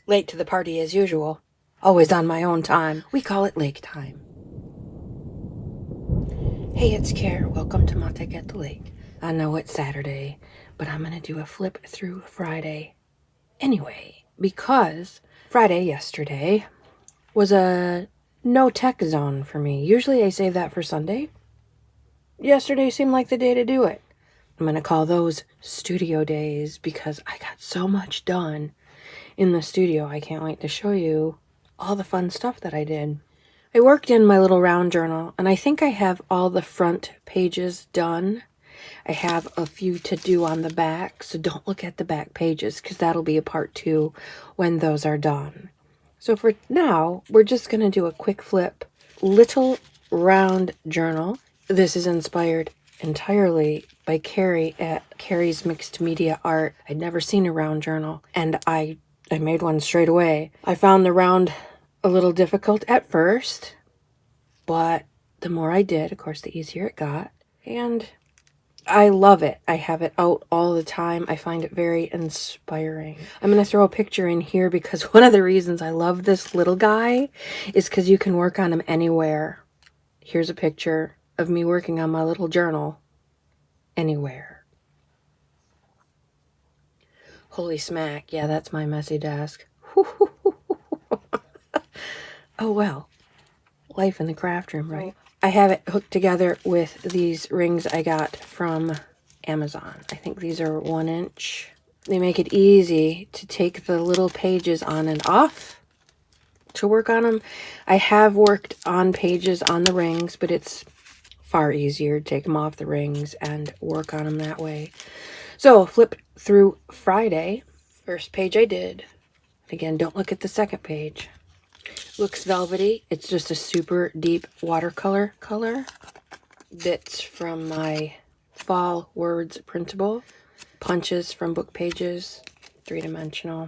Late to the party as usual. Always on my own time. We call it lake time. Hey, it's Care. Welcome to Montek at the Lake. I know it's Saturday, but I'm going to do a flip through Friday anyway, because Friday yesterday was a no tech zone for me. Usually I save that for Sunday. Yesterday seemed like the day to do it. I'm going to call those studio days because I got so much done in the studio. I can't wait to show you all the fun stuff that I did. I worked in my little round journal, and I think I have all the front pages done. I have a few to do on the back, so don't look at the back pages because that'll be a part 2 when those are done. So for now, we're just going to do a quick flip. Little round journal. This is inspired entirely by Carrie at Carrie's Mixed Media Art. I'd never seen a round journal, and I made one straight away. I found the round a little difficult at first, but the more I did, of course, the easier it got. And I love it. I have it out all the time. I find it very inspiring. I'm going to throw a picture in here because one of the reasons I love this little guy is because you can work on him anywhere. Here's a picture of me working on my little journal anywhere. Holy smack. Yeah, that's my messy desk. Oh, well. Life in the craft room, right? I have it hooked together with these rings I got from Amazon. I think these are 1 inch. They make it easy to take the little pages on and off to work on them. I have worked on pages on the rings, but it's far easier to take them off the rings and work on them that way. So, flip through Friday. First page I did. Again, don't look at the second page. Looks velvety. It's just a super deep watercolor color. Bits from my Fall Words printable. Punches from book pages. 3-dimensional.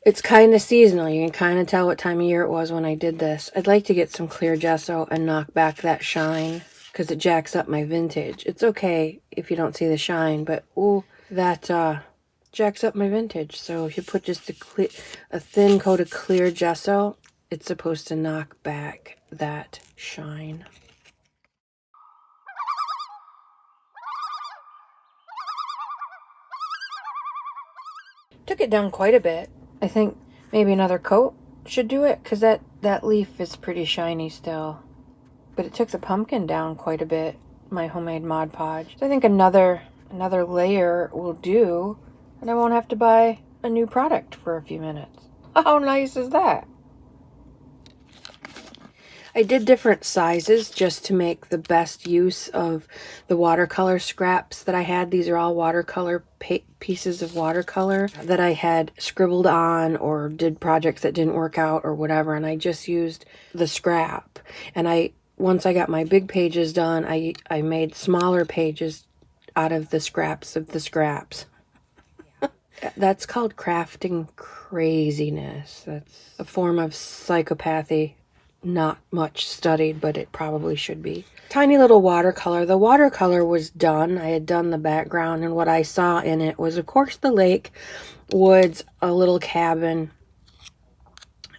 It's kind of seasonal. You can kind of tell what time of year it was when I did this. I'd like to get some clear gesso and knock back that shine because it jacks up my vintage. It's okay if you don't see the shine, but ooh, that jacks up my vintage. So if you put just a thin coat of clear gesso, it's supposed to knock back that shine. Took it down quite a bit. I think maybe another coat should do it because that leaf is pretty shiny still. But it took the pumpkin down quite a bit, my homemade Mod Podge. So I think another layer will do, and I won't have to buy a new product for a few minutes. How nice is that? I did different sizes just to make the best use of the watercolor scraps that I had. These are all watercolor pieces of watercolor that I had scribbled on or did projects that didn't work out or whatever, and I just used the scrap. And once I got my big pages done, I made smaller pages out of the scraps of the scraps. That's called crafting craziness. That's a form of psychopathy. Not much studied, but it probably should be. Tiny little watercolor. The watercolor was done. I had done the background, and what I saw in it was, of course, the lake, woods, a little cabin,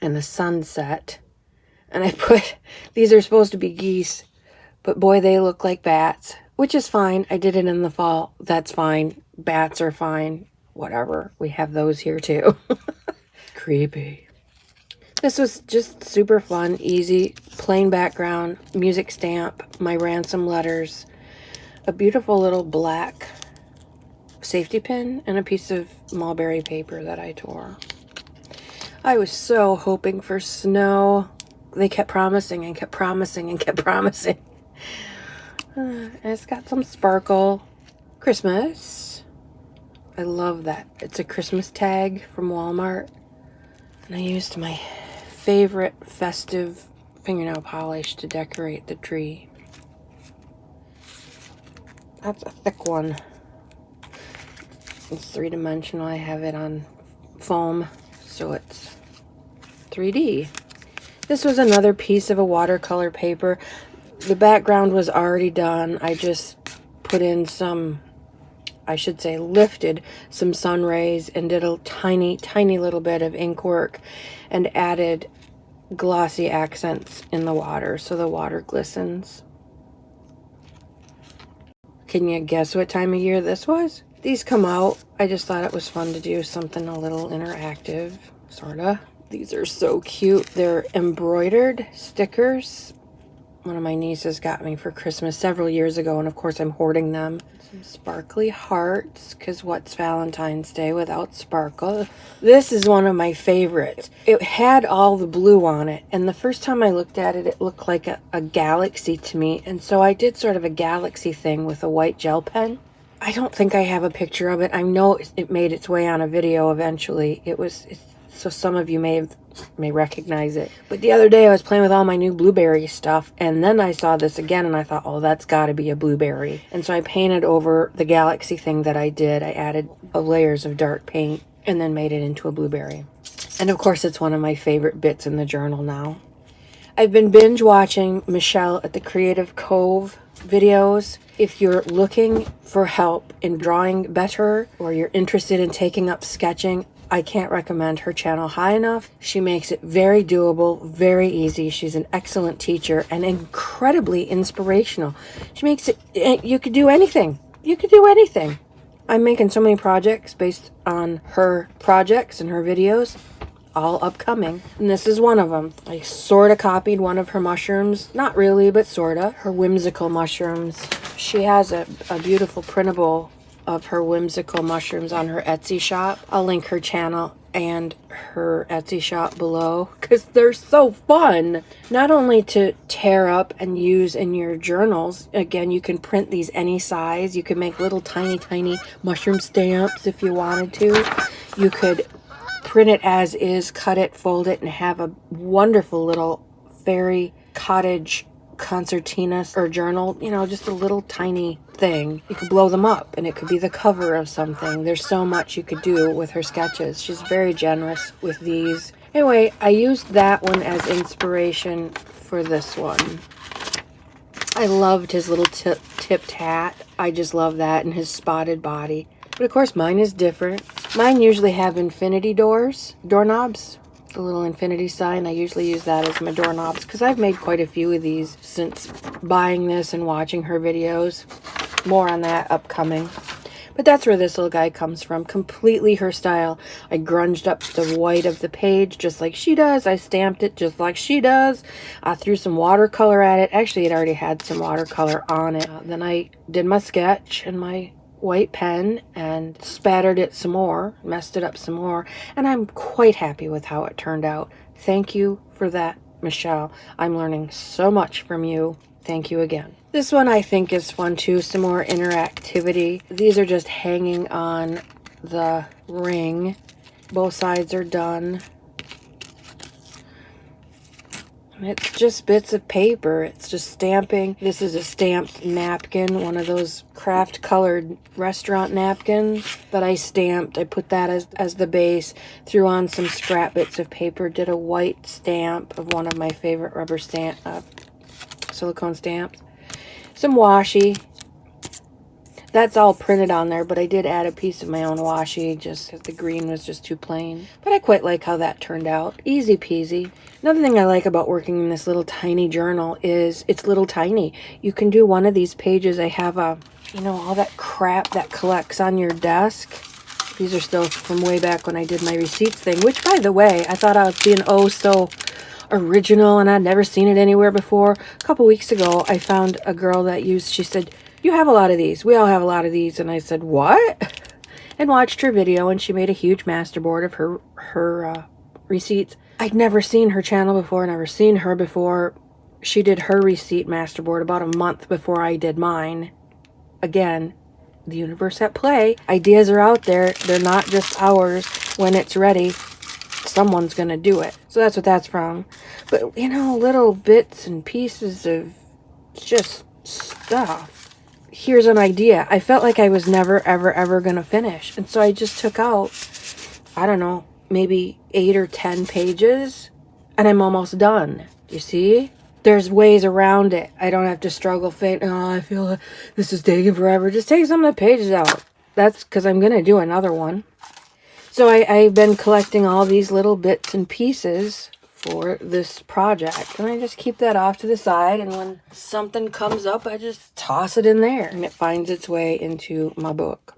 and the sunset. And I put, these are supposed to be geese, but boy, they look like bats, which is fine. I did it in the fall. That's fine. Bats are fine. Whatever. We have those here too. Creepy. This was just super fun, easy, plain background, music stamp, my ransom letters, a beautiful little black safety pin, and a piece of mulberry paper that I tore. I was so hoping for snow. They kept promising and kept promising and kept promising. And it's got some sparkle. Christmas. I love that. It's a Christmas tag from Walmart. And I used my favorite festive fingernail polish to decorate the tree. That's a thick one. It's 3-dimensional. I have it on foam, so it's 3D. This was another piece of a watercolor paper. The background was already done. I just put in some I should say lifted some sun rays and did a tiny, tiny little bit of ink work and added glossy accents in the water so the water glistens. Can you guess what time of year this was? These come out. I just thought it was fun to do something a little interactive, sorta. These are so cute. They're embroidered stickers. One of my nieces got me for Christmas several years ago, and of course I'm hoarding them. Some sparkly hearts, because what's Valentine's Day without sparkle? This is one of my favorites. It had all the blue on it, and the first time I looked at it, it looked like a galaxy to me, and so I did sort of a galaxy thing with a white gel pen. I don't think I have a picture of it. I know it made its way on a video eventually. So some of you may recognize it. But the other day I was playing with all my new blueberry stuff, and then I saw this again and I thought, oh, that's got to be a blueberry. And so I painted over the galaxy thing that I did. I added layers of dark paint and then made it into a blueberry. And of course it's one of my favorite bits in the journal now. I've been binge watching Michelle at the Creative Cove videos. If you're looking for help in drawing better, or you're interested in taking up sketching, I can't recommend her channel high enough. She makes it very doable, very easy. She's an excellent teacher and incredibly inspirational. She makes it, you could do anything. You could do anything. I'm making so many projects based on her projects and her videos, all upcoming. And this is one of them. I sort of copied one of her mushrooms. Not really, but sort of. Her whimsical mushrooms. She has a beautiful printable of her whimsical mushrooms on her Etsy shop. I'll link her channel and her Etsy shop below because they're so fun. Not only to tear up and use in your journals. Again, you can print these any size. You can make little tiny, tiny mushroom stamps if you wanted to. You could print it as is, cut it, fold it, and have a wonderful little fairy cottage concertina or journal, you know, just a little tiny thing. You could blow them up and it could be the cover of something. There's so much you could do with her sketches. She's very generous with these. Anyway, I used that one as inspiration for this one. I loved his little tipped hat. I just love that, and his spotted body. But of course mine is different. Mine usually have infinity doorknobs. A little infinity sign. I usually use that as my doorknobs because I've made quite a few of these since buying this and watching her videos. More on that upcoming. But that's where this little guy comes from. Completely her style. I grunged up the white of the page just like she does. I stamped it just like she does. I threw some watercolor at it. Actually, it already had some watercolor on it. Then I did my sketch and my white pen and spattered it some more, messed it up some more, and I'm quite happy with how it turned out. Thank you for that, Michelle. I'm learning so much from you. Thank you again. This one I think is fun too, some more interactivity. These are just hanging on the ring. Both sides are done. It's just bits of paper. It's just stamping. This is a stamped napkin, one of those craft colored restaurant napkins that I stamped. I put that as the base, threw on some scrap bits of paper, did a white stamp of one of my favorite rubber silicone stamps. Some washi. That's all printed on there, but I did add a piece of my own washi just because the green was just too plain. But I quite like how that turned out. Easy peasy. Another thing I like about working in this little tiny journal is it's little tiny. You can do one of these pages. I have all that crap that collects on your desk. These are still from way back when I did my receipts thing, which, by the way, I thought I was being oh so original and I'd never seen it anywhere before. A couple weeks ago, I found a girl that she said, "You have a lot of these. We all have a lot of these." And I said, "What?" And watched her video, and she made a huge masterboard of her receipts. I'd never seen her channel before, never seen her before. She did her receipt masterboard about a month before I did mine. Again, the universe at play. Ideas are out there. They're not just ours. When it's ready, someone's going to do it. So that's what that's from. But, little bits and pieces of just stuff. Here's an idea. I felt like I was never, ever, ever going to finish. And so I just took out, I don't know, maybe 8 or 10 pages, and I'm almost done. You see? There's ways around it. I don't have to struggle, I feel like this is taking forever. Just take some of the pages out. that's because I'm going to do another one. So I've been collecting all these little bits and pieces for this project. And I just keep that off to the side. And when something comes up, I just toss it in there. And it finds its way into my book.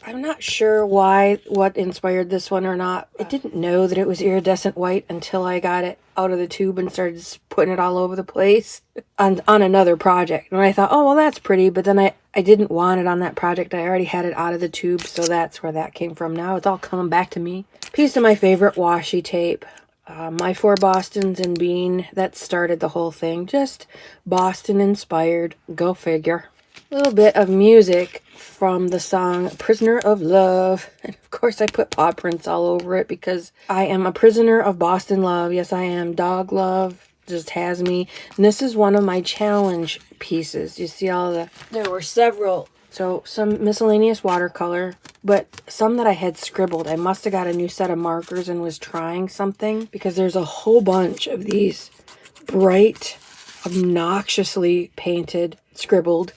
I'm not sure what inspired this one or not. I didn't know that it was iridescent white until I got it out of the tube and started putting it all over the place on another project. And I thought, oh, well, that's pretty. But then I didn't want it on that project. I already had it out of the tube, so that's where that came from. Now it's all coming back to me. Piece of my favorite washi tape. My Four Bostons and Bean. That started the whole thing. Just Boston inspired. Go figure. A little bit of music from the song Prisoner of Love. And of course I put paw prints all over it because I am a prisoner of Boston love. Yes, I am. Dog love just has me. And this is one of my challenge pieces. You see there were several. So some miscellaneous watercolor, but some that I had scribbled. I must have got a new set of markers and was trying something because there's a whole bunch of these bright, obnoxiously painted, scribbled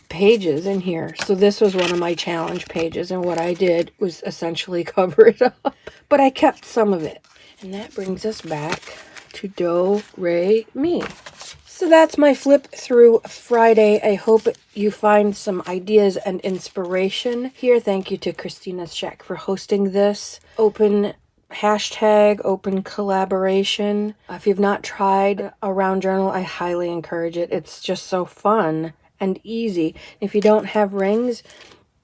pages in here. So this was one of my challenge pages, and what I did was essentially cover it up, but I kept some of it. And that brings us back to Do, Re, Mi. So that's my flip through Friday. I hope you find some ideas and inspiration here. Thank you to Christina Scheck for hosting this open open collaboration. If you've not tried a round journal, I highly encourage it. It's just so fun and easy. If you don't have rings,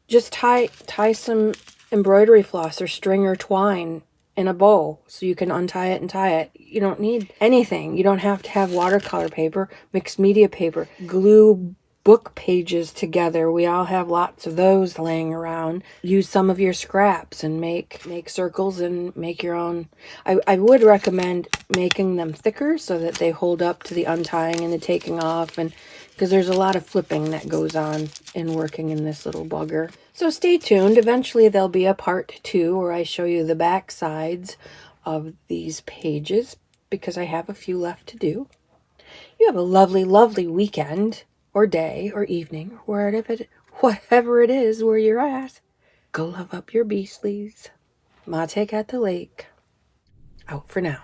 just tie some embroidery floss or string or twine in a bow so you can untie it and tie it. You don't need anything. You don't have to have watercolor paper, mixed media paper, glue book pages together. We all have lots of those laying around. Use some of your scraps and make circles and make your own. I would recommend making them thicker so that they hold up to the untying and the taking off, and because there's a lot of flipping that goes on in working in this little bugger. So stay tuned. Eventually there'll be a part 2 where I show you the back sides of these pages because I have a few left to do. You have a lovely, lovely weekend or day or evening, whatever it is where you're at. Go love up your beastlies. Mate at the lake. Out for now.